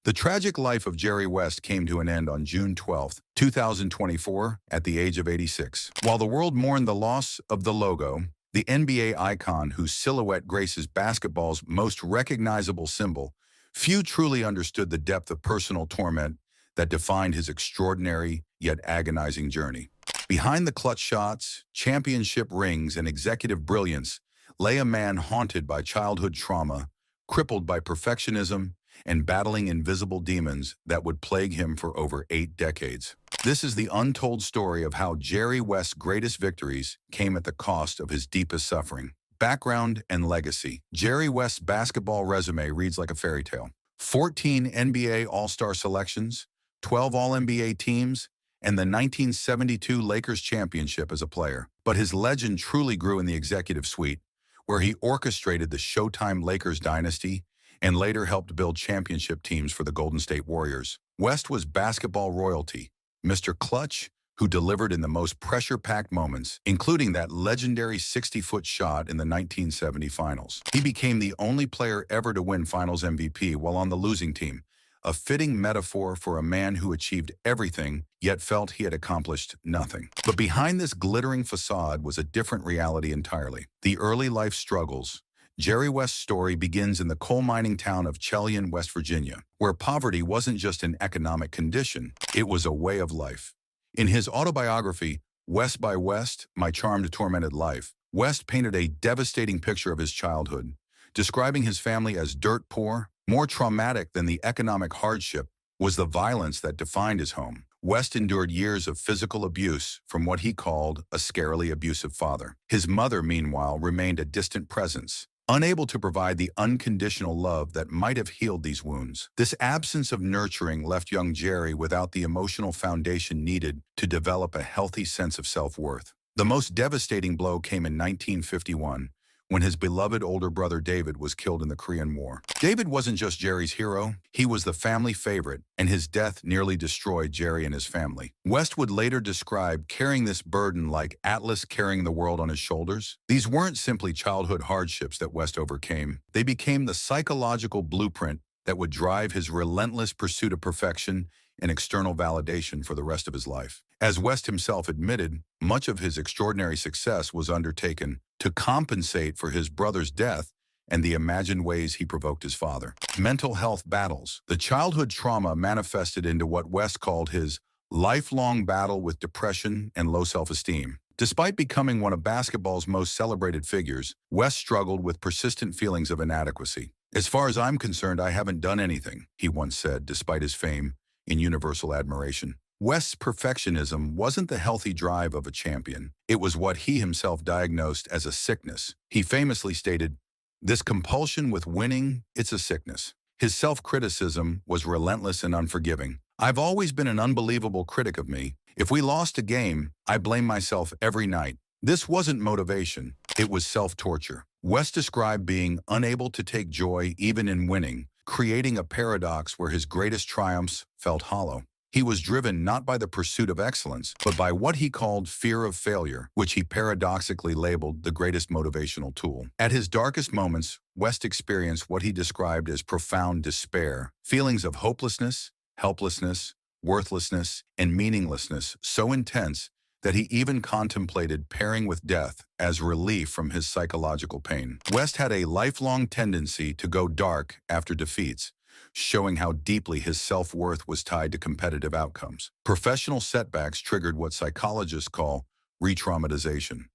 The tragic life of Jerry West came to an end on June 12, 2024, at the age of 86. While the world mourned the loss of the logo, the NBA icon whose silhouette graces basketball's most recognizable symbol, few truly understood the depth of personal torment that defined his extraordinary yet agonizing journey. Behind the clutch shots, championship rings, and executive brilliance lay a man haunted by childhood trauma, crippled by perfectionism, and battling invisible demons that would plague him for over 8 decades. This is the untold story of how Jerry West's greatest victories came at the cost of his deepest suffering. Background and legacy. Jerry West's basketball resume reads like a fairy tale. 14 NBA All-Star selections, 12 All-NBA teams, and the 1972 Lakers championship as a player. But his legend truly grew in the executive suite, where he orchestrated the Showtime Lakers dynasty and later helped build championship teams for the Golden State Warriors. West was basketball royalty, Mr. Clutch, who delivered in the most pressure-packed moments, including that legendary 60-foot shot in the 1970 finals. He became the only player ever to win Finals MVP while on the losing team, a fitting metaphor for a man who achieved everything, yet felt he had accomplished nothing. But behind this glittering facade was a different reality entirely. The early life struggles. Jerry West's story begins in the coal mining town of Cheyenne, West Virginia, where poverty wasn't just an economic condition, it was a way of life. In his autobiography, West by West, My Charmed Tormented Life, West painted a devastating picture of his childhood, describing his family as dirt poor. More traumatic than the economic hardship was the violence that defined his home. West endured years of physical abuse from what he called a scarily abusive father. His mother, meanwhile, remained a distant presence, unable to provide the unconditional love that might have healed these wounds. This absence of nurturing left young Jerry without the emotional foundation needed to develop a healthy sense of self-worth. The most devastating blow came in 1951, when his beloved older brother David was killed in the Korean War. David wasn't just Jerry's hero, he was the family favorite, and his death nearly destroyed Jerry and his family. West would later describe carrying this burden like Atlas carrying the world on his shoulders. These weren't simply childhood hardships that West overcame. They became the psychological blueprint that would drive his relentless pursuit of perfection and external validation for the rest of his life. As West himself admitted, much of his extraordinary success was undertaken to compensate for his brother's death and the imagined ways he provoked his father. Mental health battles. The childhood trauma manifested into what West called his lifelong battle with depression and low self-esteem. Despite becoming one of basketball's most celebrated figures, West struggled with persistent feelings of inadequacy. "As far as I'm concerned, I haven't done anything," he once said, despite his fame in universal admiration. West's perfectionism wasn't the healthy drive of a champion. It was what he himself diagnosed as a sickness. He famously stated, "This compulsion with winning, it's a sickness." His self-criticism was relentless and unforgiving. "I've always been an unbelievable critic of me. If we lost a game, I blame myself every night." This wasn't motivation, it was self-torture. West described being unable to take joy even in winning, creating a paradox where his greatest triumphs felt hollow. He was driven not by the pursuit of excellence, but by what he called fear of failure, which he paradoxically labeled the greatest motivational tool. At his darkest moments, West experienced what he described as profound despair, feelings of hopelessness, helplessness, worthlessness, and meaninglessness so intense that he even contemplated pairing with death as relief from his psychological pain. West had a lifelong tendency to go dark after defeats, showing how deeply his self-worth was tied to competitive outcomes. Professional setbacks triggered what psychologists call re-traumatization,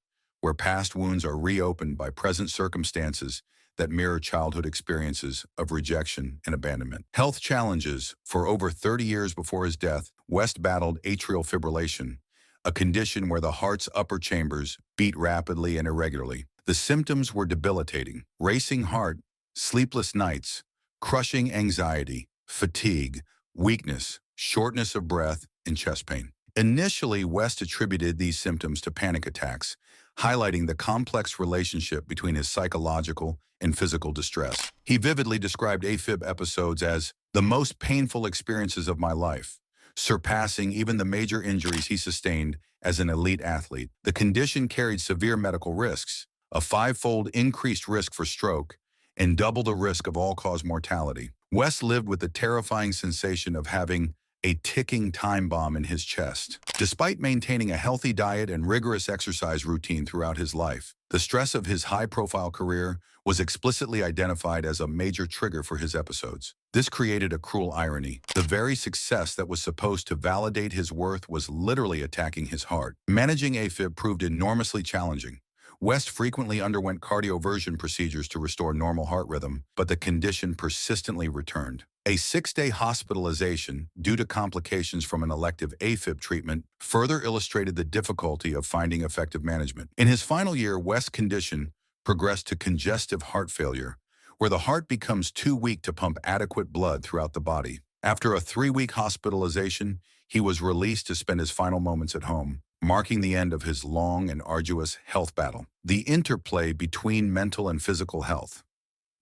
where past wounds are reopened by present circumstances that mirror childhood experiences of rejection and abandonment. Health challenges. For over 30 years before his death, West battled atrial fibrillation, a condition where the heart's upper chambers beat rapidly and irregularly. The symptoms were debilitating: racing heart, sleepless nights, crushing anxiety, fatigue, weakness, shortness of breath, and chest pain. Initially, West attributed these symptoms to panic attacks, highlighting the complex relationship between his psychological and physical distress. He vividly described AFib episodes as the most painful experiences of my life, surpassing even the major injuries he sustained as an elite athlete. The condition carried severe medical risks, a 5-fold increased risk for stroke, and double the risk of all-cause mortality. West lived with the terrifying sensation of having a ticking time bomb in his chest. Despite maintaining a healthy diet and rigorous exercise routine throughout his life, the stress of his high-profile career was explicitly identified as a major trigger for his episodes. This created a cruel irony. The very success that was supposed to validate his worth was literally attacking his heart. Managing AFib proved enormously challenging. West frequently underwent cardioversion procedures to restore normal heart rhythm, but the condition persistently returned. A 6-day hospitalization due to complications from an elective AFib treatment further illustrated the difficulty of finding effective management. In his final year, West's condition progressed to congestive heart failure, where the heart becomes too weak to pump adequate blood throughout the body. After a 3-week hospitalization, he was released to spend his final moments at home, marking the end of his long and arduous health battle. The interplay between mental and physical health.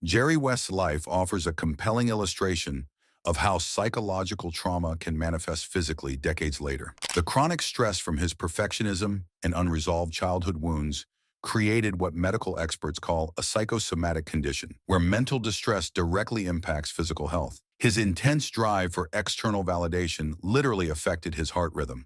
Jerry West's life offers a compelling illustration of how psychological trauma can manifest physically decades later. The chronic stress from his perfectionism and unresolved childhood wounds created what medical experts call a psychosomatic condition, where mental distress directly impacts physical health. His intense drive for external validation literally affected his heart rhythm.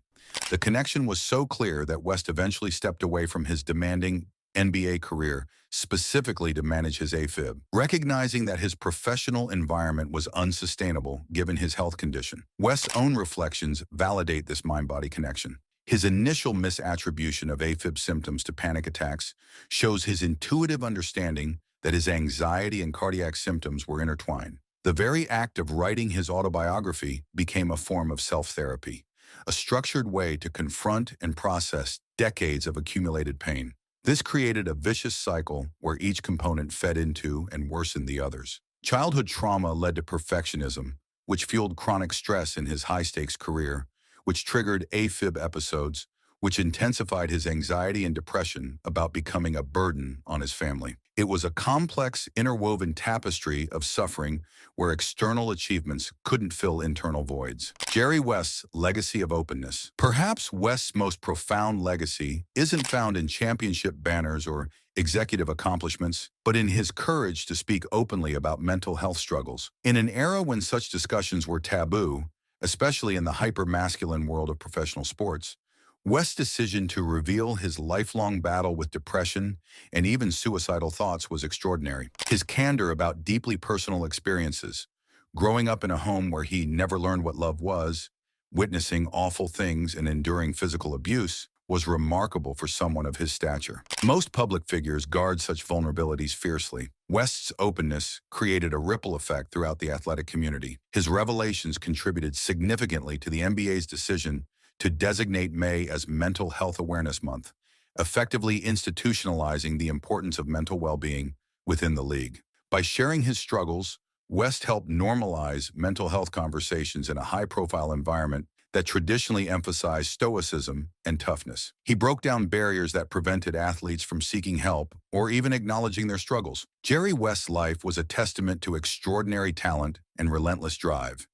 The connection was so clear that West eventually stepped away from his demanding NBA career specifically to manage his AFib, recognizing that his professional environment was unsustainable given his health condition. West's own reflections validate this mind-body connection. His initial misattribution of AFib symptoms to panic attacks shows his intuitive understanding that his anxiety and cardiac symptoms were intertwined. The very act of writing his autobiography became a form of self-therapy, a structured way to confront and process decades of accumulated pain. This created a vicious cycle where each component fed into and worsened the others. Childhood trauma led to perfectionism, which fueled chronic stress in his high-stakes career, which triggered AFib episodes, which intensified his anxiety and depression about becoming a burden on his family. It was a complex, interwoven tapestry of suffering where external achievements couldn't fill internal voids. Jerry West's legacy of openness. Perhaps West's most profound legacy isn't found in championship banners or executive accomplishments, but in his courage to speak openly about mental health struggles. In an era when such discussions were taboo, especially in the hyper-masculine world of professional sports, West's decision to reveal his lifelong battle with depression and even suicidal thoughts was extraordinary. His candor about deeply personal experiences, growing up in a home where he never learned what love was, witnessing awful things and enduring physical abuse, was remarkable for someone of his stature. Most public figures guard such vulnerabilities fiercely. West's openness created a ripple effect throughout the athletic community. His revelations contributed significantly to the NBA's decision to designate May as Mental Health Awareness Month, effectively institutionalizing the importance of mental well-being within the league. By sharing his struggles, West helped normalize mental health conversations in a high-profile environment that traditionally emphasized stoicism and toughness. He broke down barriers that prevented athletes from seeking help or even acknowledging their struggles. Jerry West's life was a testament to extraordinary talent and relentless drive.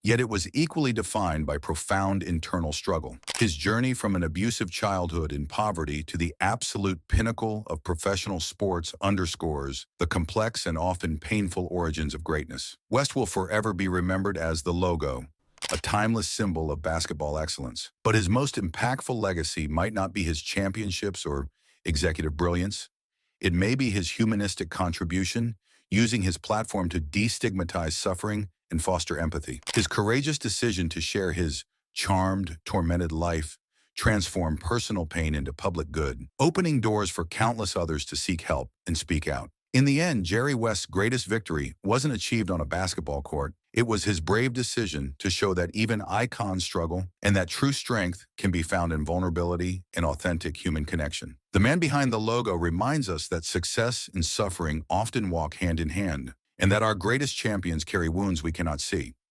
Yet it was equally defined by profound internal struggle. His journey from an abusive childhood in poverty to the absolute pinnacle of professional sports underscores the complex and often painful origins of greatness. West will forever be remembered as the logo, a timeless symbol of basketball excellence. But his most impactful legacy might not be his championships or executive brilliance. It may be his humanistic contribution, using his platform to destigmatize suffering and foster empathy. His courageous decision to share his charmed, tormented life transformed personal pain into public good, opening doors for countless others to seek help and speak out. In the end, Jerry West's greatest victory wasn't achieved on a basketball court. It was his brave decision to show that even icons struggle and that true strength can be found in vulnerability and authentic human connection. The man behind the logo reminds us that success and suffering often walk hand in hand, and that our greatest champions carry wounds we cannot see.